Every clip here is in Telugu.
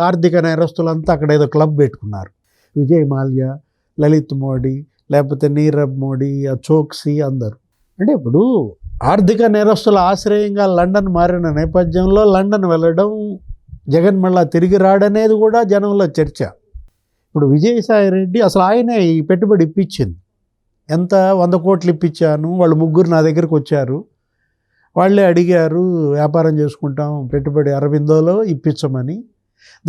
ఆర్థిక నేరస్తులంతా అక్కడ ఏదో క్లబ్ పెట్టుకున్నారు. విజయ్ మాల్యా, లలిత్ మోడీ, లేకపోతే నీరవ్ మోడీ, చోక్సీ అందరు. అంటే ఇప్పుడు ఆర్థిక నేరస్తుల ఆశ్రయంగా లండన్ మారిన నేపథ్యంలో లండన్ వెళ్ళడం, జగన్ మళ్ళా తిరిగి రాడనేది కూడా జనంలో చర్చ. ఇప్పుడు విజయసాయి రెడ్డి అసలు ఆయనే ఈ పెట్టుబడి ఇప్పించింది. ఎంత 100 కోట్లు ఇప్పించాను, వాళ్ళు ముగ్గురు నా దగ్గరికి వచ్చారు, వాళ్ళే అడిగారు వ్యాపారం చేసుకుంటాం పెట్టుబడి అరవిందోలో ఇప్పించమని.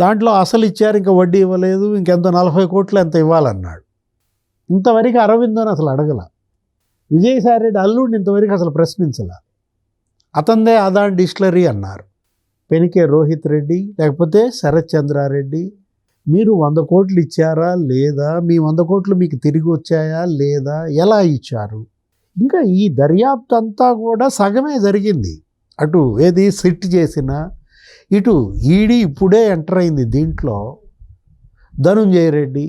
దాంట్లో అసలు ఇచ్చారు, ఇంకా వడ్డీ ఇవ్వలేదు, ఇంకెంత 40 కోట్లు ఎంత ఇవ్వాలన్నాడు. ఇంతవరకు అరవిందోని అసలు అడగల. విజయసాయి రెడ్డి అల్లుడిని ఇంతవరకు అసలు ప్రశ్నించల. అతందే అదాన్ డిస్టిలరీ అన్నారు. పెనికే రోహిత్ రెడ్డి లేకపోతే శరత్ చంద్రారెడ్డి, మీరు 100 కోట్లు ఇచ్చారా లేదా, మీ 100 కోట్లు మీకు తిరిగి వచ్చాయా లేదా, ఎలా ఇచ్చారు? ఇంకా ఈ దర్యాప్తు అంతా కూడా సగమే జరిగింది. అటు ఏది సిట్ చేసినా, ఇటు ఈడీ ఇప్పుడే ఎంటర్ అయింది దీంట్లో. ధనుంజయ రెడ్డి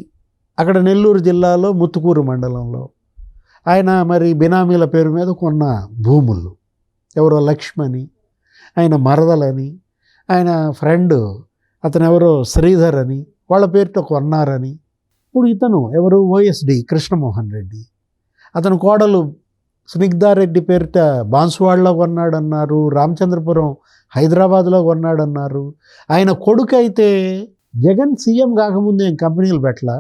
అక్కడ నెల్లూరు జిల్లాలో ముత్తుకూరు మండలంలో ఆయన మరి బినామీల పేరు మీద కొన్న భూములు, ఎవరో లక్ష్మణి, ఆయన మరదలని, ఆయన ఫ్రెండ్ అతను ఎవరో శ్రీధర్ అని, వాళ్ళ పేరుతో కొన్నారని. ఇప్పుడు ఇతను ఎవరు, ఓఎస్డి కృష్ణమోహన్ రెడ్డి, అతను కోడలు స్నిగ్ధారెడ్డి పేరిట బాన్సువాడలో కొన్నాడన్నారు, రామచంద్రపురం హైదరాబాద్లో కొన్నాడన్నారు. ఆయన కొడుకు అయితే జగన్ సీఎం కాకముందు ఏం కంపెనీలు పెట్టలా,